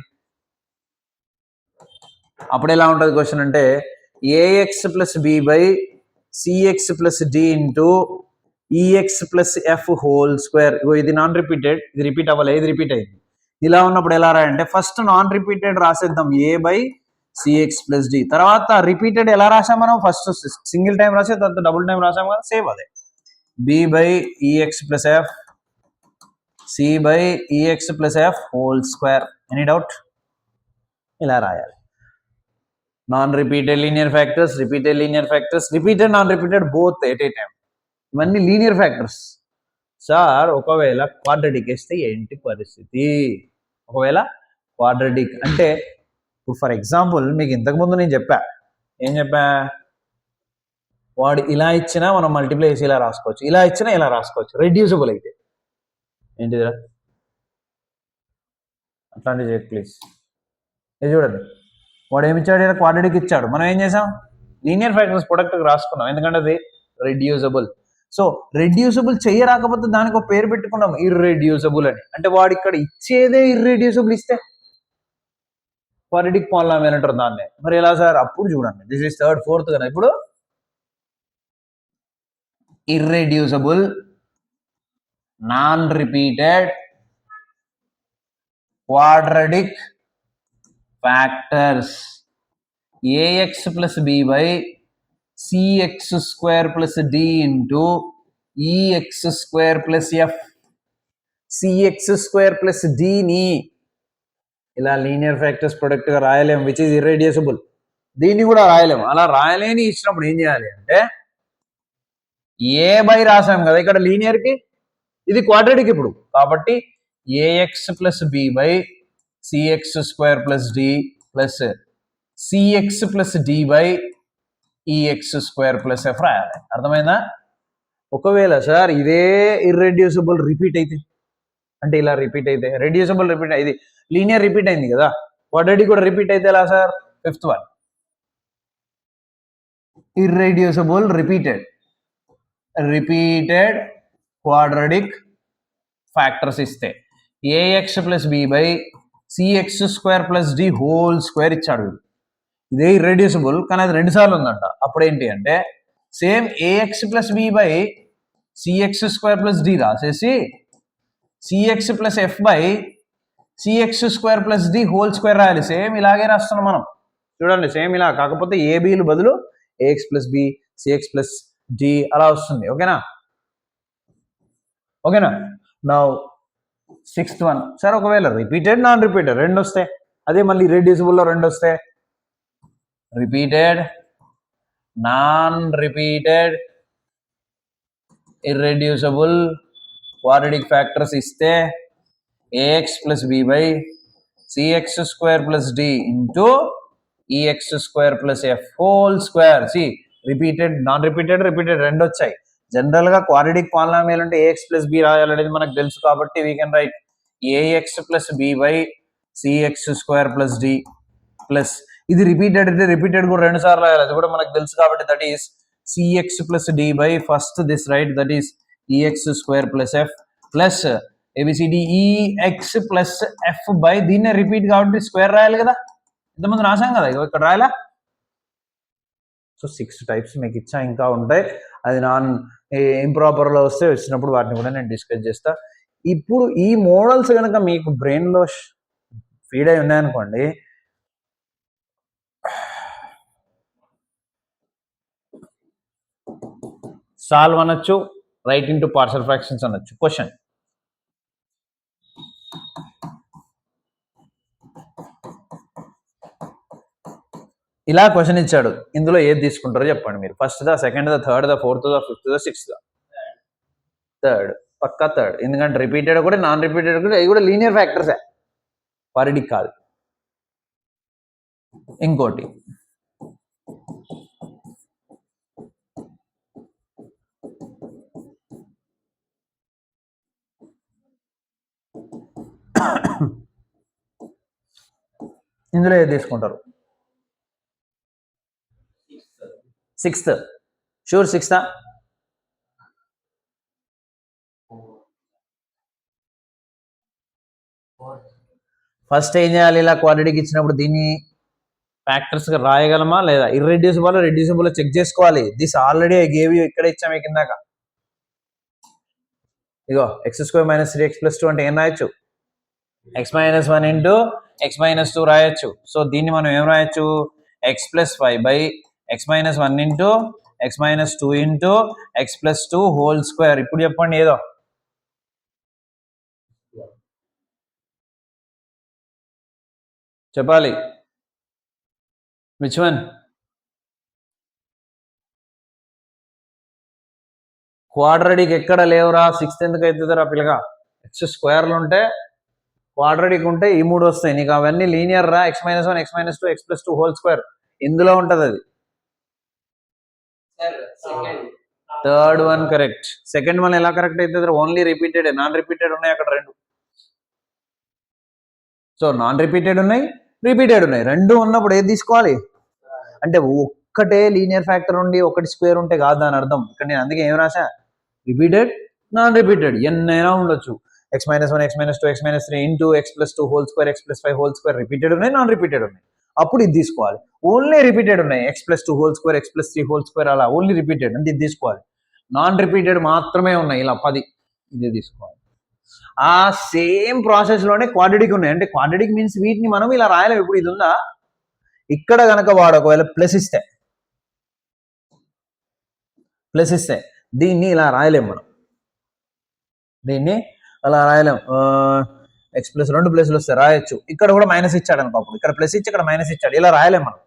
అప్పుడు ఎలా ఉంటుంది క్వశ్చన్ అంటే a x plus b by c x plus d into e x plus f whole square. ఇది నాన్ రిపీటెడ్, ఇది రిపీట్ అవ్వాలి, ఇది రిపీట్ అయింది. ఇలా ఉన్నప్పుడు ఎలా రాయంటే ఫస్ట్ నాన్ రిపీటెడ్ రాసేద్దాం a by c x plus d. తర్వాత రిపీటెడ్ ఎలా రాసాం మనం? ఫస్ట్ సింగిల్ టైం రాసే తర్వాత డబుల్ టైం రాసాం కదా, సేమ్ అదే. B by e x plus f c by e x plus f whole square. Any doubt? ఇలా రాయాలి. Non repeated linear factors, repeated linear factors, repeated non repeated both at a time. ఇవన్నీ linear factors. Sir ఒకవేళ quadratic వేస్తే ఏంటి పరిస్థితి? ఒకవేళ quadratic అంటే ఇప్పుడు ఫర్ ఎగ్జాంపుల్ మీకు ఇంతకుముందు నేను చెప్పా, ఏం చెప్పా? వాడు ఇలా ఇచ్చినా మనం మల్టిప్లై చేసి ఇలా రాసుకోవచ్చు, ఇలా ఇచ్చినా ఇలా రాసుకోవచ్చు, రెడ్యూసిబుల్ అయితే. ఏంటిదిరా అట్లాంటివి చేయకు ప్లీజ్. ఇది చూడండి, వాడు ఏమి ఇచ్చాడు? ఇలా క్వాడ్రటిక్ ఇచ్చాడు, మనం ఏం చేసాం? లీనియర్ ఫ్యాక్టర్స్ ప్రొడక్ట్గా రాసుకున్నాం, ఎందుకంటే అది రెడ్యూసిబుల్. సో రెడ్యూసిబుల్ చేయరాకపోతే దానికి ఒక పేరు పెట్టుకున్నాం, ఇర్రెడ్యూసిబుల్ అని. అంటే వాడు ఇక్కడ ఇచ్చేదే ఇర్రెడ్యూసిబుల్ ఇస్తే క్వాడ్రటిక్ పాలినామియల్ అంటారు దాన్నే. మరి ఎలా సార్? అప్పుడు చూడండి, దిస్ ఇస్ థర్డ్ ఫోర్త్ కదా. ఇప్పుడు irreducible non repeated quadratic factors a x plus b by c x square plus d into e x square plus f. C x square plus డిని ఇలా లీనియర్ ఫ్యాక్టర్స్ ప్రొడక్ట్గా రాయలేము, విచ్ ఈజ్ ఇర్రెడ్యూసిబుల్. దీన్ని కూడా రాయలేము. అలా రాయలేని ఇచ్చినప్పుడు ఏం చేయాలి అంటే ఏ బై రాసాం కదా ఇక్కడ లీనియర్కి, ఇది క్వాడ్రటిక్ ఇప్పుడు కాబట్టి a x plus b by c x square plus d plus c x plus d by e x square plus f రాయాలి. అర్థమైందా? ఒకవేళ సార్ ఇదే ఇర్రెడ్యూసిబుల్ రిపీట్ అయితే, అంటే ఇలా రిపీట్ అయితే, రెడ్యూసిబుల్ రిపీట్, ఇది లీనియర్ రిపీట్ అయింది కదా, క్వాడ్రటిక్ కూడా రిపీట్ అయితే ఎలా sir? Fifth one, irreducible repeated quadratic factors ఇస్తే a x plus b by c x square plus d whole square ఇచ్చాడు. ఇదే ఇర్రెడ్యూసిబుల్ కానీ అది 2 సార్లు ఉందంట. అప్పుడు ఏంటి అంటే same a x plus b by c x square plus d రాసేసి c x plus f by c x square plus d whole square రాయాలి. సేమ్ ఇలాగే రాస్తున్నాం మనం, చూడండి సేమ్ ఇలా, కాకపోతే ఏబీలు బదులు a x plus b c x plus d అలా వస్తుంది. ఓకేనా? నౌ సిక్స్త్ వన్, సార్ ఒకవేళ రిపీటెడ్ నాన్ రిపీటెడ్ రెండు వస్తే, అదే మళ్ళీ రెడ్యూసిబుల్లో రెండు వస్తే, repeated non-repeated irreducible quadratic factors ఇస్తే ax plus b by cx square plus d into ex square plus f whole square. See, repeated non repeated రెండు వచ్చాయి. జనరల్ గా క్వాడ్రాటిక్ పాలినామియల్ అంటే ax plus b రాయాలనేది మనకు తెలుసు కాబట్టి we can write ax plus b by cx square plus d plus ఇది repeated అయితే repeated కూడా రెండు సార్లు రాయాలి, అది కూడా మనకు తెలుసు కాబట్టి that is cx plus d by first this right that is ex square plus f plus ABCD EX plus f by దీన్నే రిపీట్ కాబట్టి స్క్వేర్ రాయాలి కదా, ఇంతకుముందు రాసాం కదా, ఇక్కడ రాయాలా. సో 6 టైప్స్ మీకు ఇచ్చా, ఇంకా ఉంటాయి, అది నాన్ ఇంప్రాపర్లో వస్తే వచ్చినప్పుడు వాటిని కూడా నేను డిస్కస్ చేస్తా. ఇప్పుడు ఈ మోడల్స్ కనుక మీకు బ్రెయిన్లో ఫీడ్ అయి ఉన్నాయనుకోండి, సాల్వ్ అనొచ్చు, రైట్ ఇంటూ పార్షల్ ఫ్రాక్షన్స్ అనొచ్చు. క్వశ్చన్ ఇలా క్వశ్చన్ ఇచ్చాడు, ఇందులో ఏది తీసుకుంటారో చెప్పండి మీరు. ఫస్ట్ దా, సెకండ్ దా, థర్డ్ దా, ఫోర్త్ దా, ఫిఫ్త్ దా, సిక్స్త్ దా? థర్డ్, పక్కా థర్డ్. ఎందుకంటే రిపీటెడ్ కూడా నాన్ రిపీటెడ్ కూడా ఇవి కూడా లీనియర్ ఫ్యాక్టర్సే, క్వాడ్రాటిక్ కాదు. ఇంకోటి ఇందులో ఏది తీసుకుంటారు? సిక్స్త్. Sure sixth. ఫస్ట్ ఏం చేయాలి, ఇలా క్వాడ్రాటిక్ ఇచ్చినప్పుడు దీన్ని ఫ్యాక్టర్స్ గా రాయగలమా లేదా, ఇర్రెడ్యూసిబుల్ రెడ్యూసిబుల్ చెక్ చేసుకోవాలి. This already I gave you, ఇక్కడ ఇచ్చాము కిందాక. ఇగో x square minus 3x plus 2 అంటే ఏం రాయొచ్చు, x minus 1 into x minus 2 రాయొచ్చు. సో దీన్ని మనం ఏం రాయొచ్చు, x plus 5 by x minus 1 into x minus 2 into x plus 2 whole square. ఇప్పుడు చెప్పండి ఏదో చెప్పాలి, విచ్ వన్? క్వాడ్రాటిక్ ఎక్కడ లేవురా, సిక్స్త్ ఎందుకు అవుతుందిరా పిల్లగా? ఎక్స్ స్క్వేర్లు ఉంటే క్వాడ్రాటిక్ ఉంటే ఈ మూడు వస్తాయి నీకు, అవన్నీ లీనియర్ రా. X minus 1 X minus 2 X plus 2 whole square ఇందులో ఉంటుంది అది. Third one correct. Second one ఎలా కరెక్ట్ అవుతుంది? ఓన్లీ రిపీటెడ్, నాన్ రిపీటెడ్ ఉన్నాయి అక్కడ రెండు. సో నాన్ రిపీటెడ్ ఉన్నాయి, రిపీటెడ్ ఉన్నాయి, రెండు ఉన్నప్పుడు ఏది తీసుకోవాలి అంటే ఒక్కటే లీనియర్ ఫ్యాక్టర్ ఉండి ఒకటి స్క్వేర్ ఉంటే కాదు దాని అర్థం. ఇక్కడ నేను అందుకే ఏం రాసా, రిపీటెడ్ నాన్ రిపీటెడ్ ఎన్నైనా ఉండొచ్చు. X minus 1 X minus 2 X minus 3 into x plus 2 whole square X plus 5 whole square repeated ఉన్నాయి, నాన్ రిపీటెడ్ ఉన్నాయి, అప్పుడు ఇది తీసుకోవాలి. ఓన్లీ రిపీటెడ్ ఉన్నాయి, X plus 2 whole square X plus 3 whole square అలా only repeated అంటే ఇది తీసుకోవాలి. నాన్ రిపీటెడ్ మాత్రమే ఉన్నాయి ఇలా 10, ఇది తీసుకోవాలి. ఆ సేమ్ ప్రాసెస్ లోనే క్వాడ్రాటిక్ ఉన్నాయి, అంటే క్వాడ్రాటిక్ మీన్స్ వీటిని మనం ఇలా రాయలేం. ఇప్పుడు ఇది ఉందా, ఇక్కడ కనుక వాడు ఒకవేళ ప్లస్ ఇస్తే దీన్ని ఇలా రాయలేం మనం, దీన్ని అలా రాయలేం. ఎక్స్ ప్లస్ 2 ప్లస్లు వస్తే రాయొచ్చు, ఇక్కడ కూడా మైనస్ ఇచ్చాడు అనుకో, అప్పుడు ఇక్కడ ప్లస్ ఇచ్చి ఇక్కడ మైనస్ ఇచ్చాడు, ఇలా రాయలేం మనం.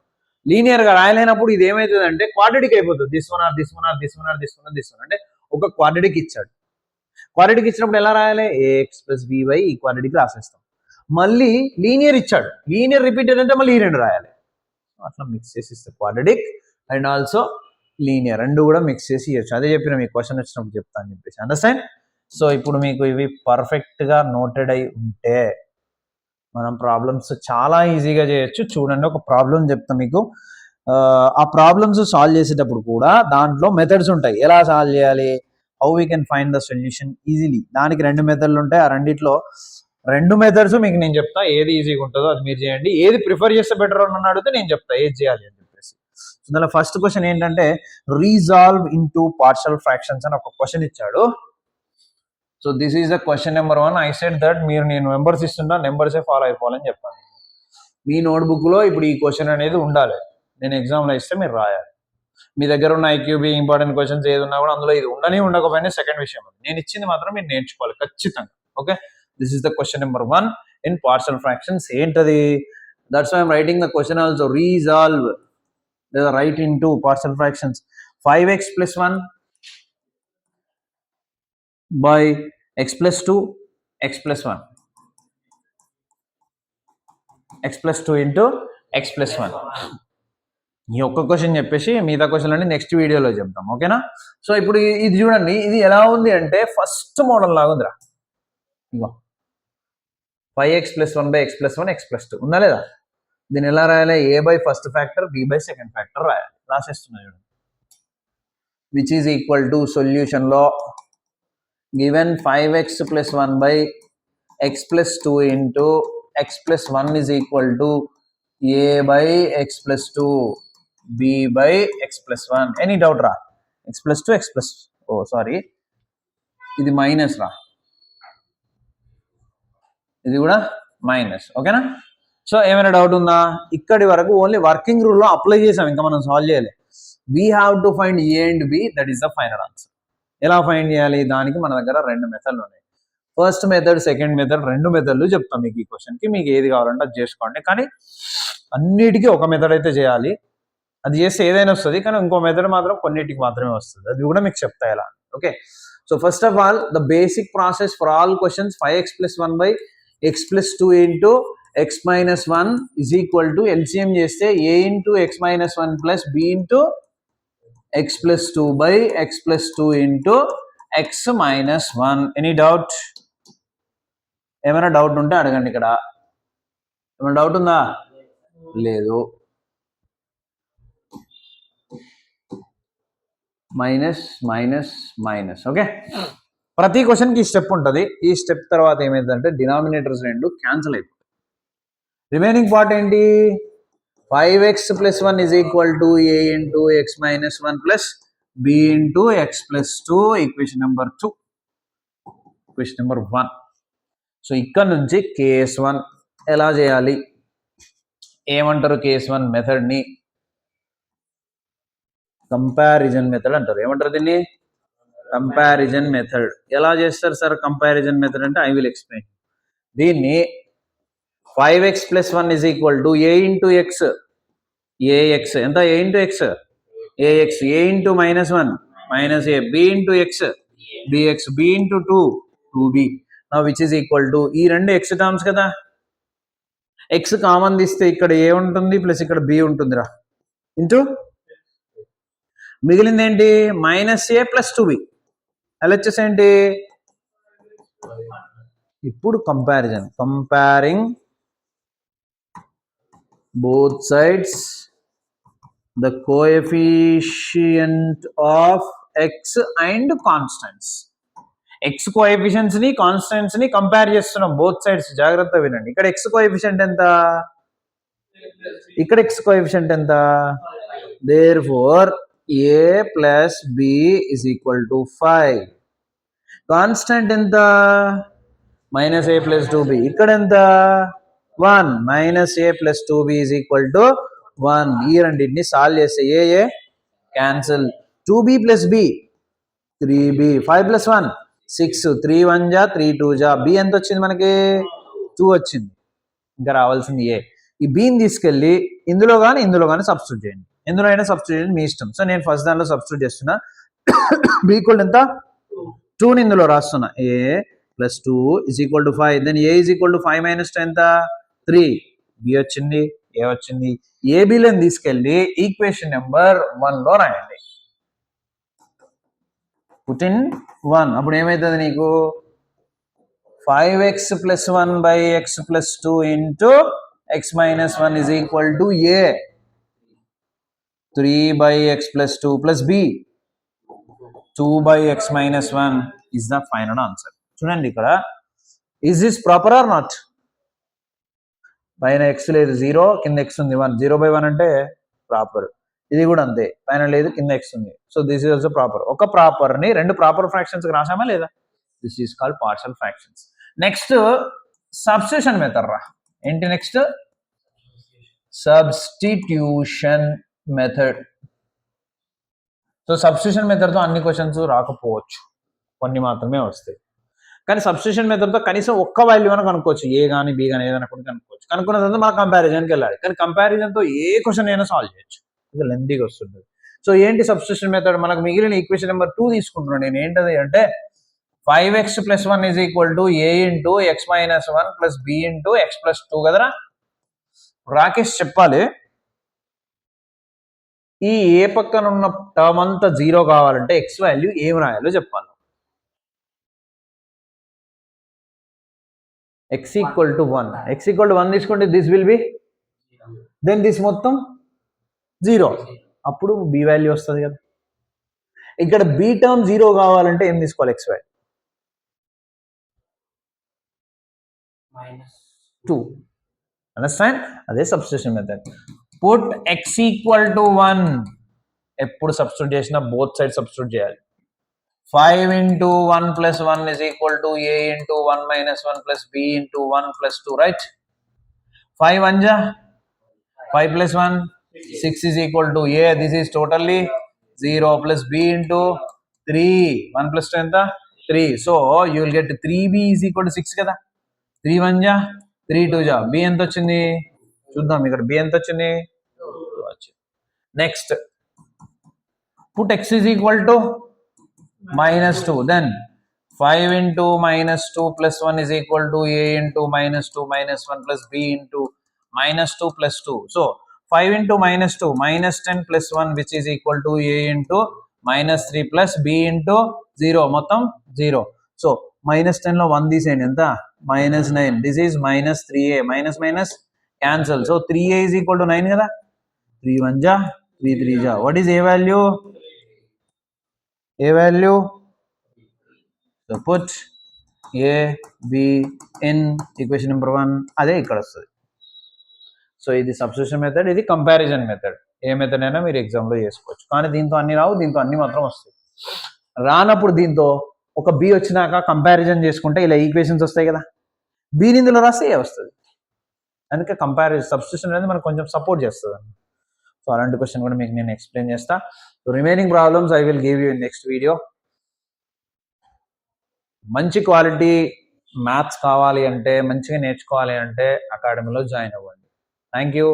లీనియర్ గా రాయలేనప్పుడు ఇది ఏమవుతుంది అంటే క్వాడ్రాటిక్ అయిపోతుంది. This one or this one or this one or this one this one అంటే ఒక క్వాడ్రాటిక్ ఇచ్చాడు. క్వాడ్రాటిక్ ఇచ్చినప్పుడు ఎలా రాయాలి, ఏఎక్స్ ప్లస్ బీవై ఈ క్వాడ్రాటిక్ రాసేస్తాం. మళ్ళీ లీనియర్ ఇచ్చాడు, లీనియర్ రిపీటెడ్ అంటే మళ్ళీ ఈ రెండు రాయాలి. అట్లా మిక్స్ చేసి ఇస్తే క్వాడ్రాటిక్ అండ్ ఆల్సో లీనియర్ రెండు కూడా మిక్స్ చేసి ఇవ్వచ్చు. అదే చెప్పిన మీకు క్వశ్చన్ వచ్చినప్పుడు చెప్తా అని చెప్పేసి. అండర్స్టాండ్? సో ఇప్పుడు మీకు ఇవి పర్ఫెక్ట్ గా నోటెడ్ అయి ఉంటే మనం ప్రాబ్లమ్స్ చాలా ఈజీగా చేయొచ్చు. చూడండి, ఒక ప్రాబ్లం చెప్తా మీకు. ఆ ప్రాబ్లమ్స్ సాల్వ్ చేసేటప్పుడు కూడా దాంట్లో మెథడ్స్ ఉంటాయి, ఎలా సాల్వ్ చేయాలి, how we can find the solution easily. దానికి 2 మెథడ్లు ఉంటాయి, ఆ రెండిట్లో 2 మెథడ్స్ మీకు నేను చెప్తా, ఏది ఈజీగా ఉంటుందో అది మీరు చేయండి. ఏది ప్రిఫర్ చేస్తే బెటర్ అని అడిగితే నేను చెప్తా ఏది చేయాలి అని చెప్పేసి. దానిలో ఫస్ట్ క్వశ్చన్ ఏంటంటే రీజాల్వ్ ఇంటూ పార్షల్ ఫ్రాక్షన్స్ అని ఒక క్వశ్చన్ ఇచ్చాడు. So this is the question number 1. I said that మీరు నేను నెంబర్స్ ఇస్తుంటా, నెంబర్సే ఫాలో అయిపోవాలని చెప్పాను. మీ నోట్బుక్ లో ఇప్పుడు ఈ క్వశ్చన్ అనేది ఉండాలి, నేను ఎగ్జామ్లో ఇస్తే మీరు రాయాలి. మీ దగ్గర ఉన్న ఐక్యూబీ ఇంపార్టెంట్ క్వశ్చన్స్ ఏది ఉన్నా కూడా అందులో ఇది ఉండని ఉండకపోయినా సెకండ్ విషయం, నేను ఇచ్చింది మాత్రం మీరు నేర్చుకోవాలి ఖచ్చితంగా. Okay, this is the question number 1 in partial fractions. ఏంటది? That's why I'm writing the question also. Resolve లేదా write into partial fractions 5x plus 1 by x plus 2 x plus 1 x plus 2 into x plus 1. ఈ ఒక్క question చెప్పేసి మిగతా question అన్ని next వీడియోలో చెప్తాం, ఓకేనా? సో ఇప్పుడు ఇది చూడండి, ఇది ఎలా ఉంది అంటే ఫస్ట్ మోడల్ లాగా ఉందిరా. ఇగో 5x plus 1 by x plus 1 x plus 2 ఉందా లేదా? దీన్ని ఎలా రాయాలి? a by first factor b by second factor రాయాలి. రాసేస్తున్నా చూడండి. విచ్ ఈజ్ ఈక్వల్ టు సొల్యూషన్లో given 5x plus 1 by x plus 2 into x plus 1 is equal to a by x plus 2 b by x plus 1. Any doubt రా? x plus 2 x plus, oh sorry, ఇది minus రా, ఇది కూడా minus, ఓకేనా? So ఏమైనా doubt ఉందా? ఇక్కడి వరకు ఓన్లీ వర్కింగ్ రూల్లో అప్లై చేసాం, ఇంకా మనం సాల్వ్ చేయాలి. We have to find a and b, that is the final answer. ఎలా ఫైండ్ చేయాలి? దానికి మన దగ్గర రెండు మెథడ్లు ఉన్నాయి. ఫస్ట్ మెథడ్, సెకండ్ మెథడ్, రెండు మెథడ్లు చెప్తాం మీకు ఈ క్వశ్చన్కి. మీకు ఏది కావాలంటే అది చేసుకోండి, కానీ అన్నిటికీ ఒక మెథడ్ అయితే చేయాలి. అది చేస్తే ఏదైనా వస్తుంది, కానీ ఇంకో మెథడ్ మాత్రం కొన్నిటికి మాత్రమే వస్తుంది. అది కూడా మీకు చెప్తా ఎలా. Okay, so first of all the basic process for all questions 5x plus 1 by x plus 2 into x minus 1 is equal to LCM చేస్తే a into x minus 1 plus b into x plus 2 by x plus 2 into x minus 1. Any doubt? ఏమైనా doubt ఉంటే అడగండి. ఇక్కడ ఏమైనా doubt ఉందా? లేదు. Minus minus minus, okay. ప్రతి క్వశ్చన్కి ఈ స్టెప్ ఉంటుంది. ఈ స్టెప్ తర్వాత ఏమైందంటే డినామినేటర్స్ రెండు క్యాన్సిల్ అయిపోతాయి. రిమైనింగ్ పార్ట్ ఏంటి? 5x plus 1 is equal to a into x minus 1 plus b into x plus 2, equation number 2, equation number 1. So ఇక్కడ నుంచి కేస్ 1 ఎలా చేయాలి? ఏమంటారు కేస్ 1 మెథడ్ని? కంపారిజన్ మెథడ్ అంటారు. ఏమంటారు దీన్ని? Comparison method. ఎలా చేస్తారు సార్ కంపారిజన్ మెథడ్ అంటే? I will explain. దీన్ని 5x plus 1 is equal to a into x, ax ఎంత? a into x, ax, a into minus 1 minus a, b into x, bx, b into 2, 2b. now which is equal to ఈ రెండు x terms కదా, x common తీస్తే ఇక్కడ a ఉంటుంది plus ఇక్కడ b ఉంటుందిరా, into మిగిలింది ఏంటి? Minus a plus 2b. LHS ఏంటి? ఇప్పుడు comparison, comparing both sides, the coefficient of x and constants. x coefficients ని కాన్స్టెంట్స్ ని కంపేర్ చేస్తున్నాం బోత్ సైడ్స్. జాగ్రత్త వినండి. ఇక్కడ x కోఎఫిషియంట్ ఎంత? ఇక్కడ x కోఎఫిషియంట్ ఎంత? therefore a plus b is equal to 5. Constant ఎంత? Minus a plus 2b. ఇక్కడ ఎంత? 1 minus a plus 2b is equal to 1. ఈ రెండింటిని సాల్వ్ చేస్తే a cancel, 2b plus b 3b, 5 plus 1 6, 3 1 జా 3 2 జా, b ఎంత వచ్చింది మనకి? 2 వచ్చింది. ఇంకా రావాల్సింది a. ఈ bని తీసుకెళ్ళి ఇందులో కానీ సబ్స్టిట్యూట్ చేయండి. ఎందులో అయినా సబ్స్టిట్యూట్ చేయండి, మీ ఇష్టం. సో నేను ఫస్ట్ దాంట్లో సబ్స్టిట్యూట్ చేస్తున్నా. b ఈక్వల్ ఎంత? 2ని ఇందులో రాస్తున్నా. a plus 2 is equal to 5. then a is equal to 5 minus 2 ఎంత? 3. b వచ్చింది, a వచ్చింది. ఏబిలను తీసుకెళ్ళి ఈక్వేషన్ నెంబర్ 1లో రాయండి. Put in 1. అప్పుడు ఏమవుతుంది నీకు? 5x plus 1 by x plus 2 into x minus 1 is equal to a. 3 by x plus 2 plus b 2 by x minus 1 is the final answer. చూడండి ఇక్కడ, is this proper or not? పైన x లేదు 0, కింద x ఉంది 1. 0 by 1 అంటే proper. ఇది కూడా అంతే, పైన లేదు కింద x ఉంది. So this is also proper. ఒక ప్రాపర్ ని రెండు ప్రాపర్ ఫ్రాక్షన్స్ రాసామా లేదా? This is called partial fractions. Next substitution method రా. ఏంటి next? Substitution method. So substitution మెథడ్తో అన్ని క్వశ్చన్స్ రాకపోవచ్చు, కొన్ని మాత్రమే వస్తాయి. కానీ సబ్స్టిట్యూషన్ మెథడ్తో కనీసం ఒక్క వాల్యూ అని కనుక్కోవచ్చు. ఏ కానీ బి కానీ ఏదైనా కూడా కనుక్కోవచ్చు. కనుక్కున్న తర్వాత మన కంపారిజన్కి వెళ్ళాలి. కానీ కంపారిజన్తో ఏ క్వశ్చన్ అయినా సాల్వ్ చేయొచ్చు. ఇది లెందీగా వస్తుంటుంది. సో ఏంటి సబ్స్టిట్యూషన్ మెథడ్? మనకు మిగిలిన ఈక్వేషన్ నెంబర్ 2 తీసుకుంటున్నాను నేను. ఏంటది అంటే 5x + 1 = a × x - 1 + b × x + 2 కదరా. రాకేష్ చెప్పాలి, ఈ ఏ పక్కన ఉన్న టర్మ్ అంతా 0 కావాలంటే x వాల్యూ ఏం రాయాలో చెప్పాలి. x = 1. x = 1 తీసుకోండి, this will be, then this మొత్తం 0, అప్పుడు b వాల్యూ వస్తుంది కదా. ఇక్కడ b టర్మ్ 0 కావాలంటే ఏం తీసుకోవాలి? x value -2. అండర్స్టాండ్? అదే సబ్స్టిట్యూషన్ మెథడ్. Put x = 1. ఎప్పుడు సబ్స్టిట్యూట్ చేసినా బోత్ సైడ్ సబ్స్టిట్యూట్ చేయాలి. 5 × 1 + 1 = a × 1 - 1 + b × 1 + 2, right? 5 1 ja 5 + 1 6 = a. This is totally 0 + b × 3 1 + 2 ఎంత? 3. So you will get 3b = 6 కదా. 3 1 ja 3 2 ja b ఎంత వచ్చింది చూద్దాం. ఇక్కడ b ఎంత వచ్చింది? 2 వచ్చింది. Next put x = -2. Then 5 × -2 + 1 = a × -2 - 1 + b × -2 + 2. So 5 × -2 -10 + 1 which is equal to a × -3 + b × 0 మొత్తం 0. సో -10 లో 1 తీసేయండి, ఎంత? -9. This is -3a. Minus cancel. So 3a = 9 కదా. 3 1 ja 3 3 ja. What is a value? A value, so put a b in equation number 1. అదే ఇక్కడ వస్తుంది. So ఇది substitution method, ఇది కంపారిజన్ మెథడ్. ఏ మెథడ్ అయినా మీరు ఎగ్జామ్లో చేసుకోవచ్చు, కానీ దీంతో అన్ని రావు, దీంతో అన్ని మాత్రం వస్తాయి. రానప్పుడు దీంతో ఒక బి వచ్చినాక కంపారిజన్ చేసుకుంటే ఇలా ఈక్వేషన్స్ వస్తాయి కదా, బీని ఇందులో రాస్తే ఏ వస్తుంది. అందుకే సబ్స్టిట్యూషన్ అనేది మనకు కొంచెం సపోర్ట్ చేస్తుంది. సో అలాంటి క్వశ్చన్ కూడా మీకు నేను ఎక్స్ప్లెయిన్ చేస్తా. So remaining problems I will give you in next video. మంచి క్వాలిటీ మ్యాథ్స్ కావాలి అంటే, మంచిగా నేర్చుకోవాలి అంటే అకాడమీలో జాయిన్ అవ్వండి. Thank you.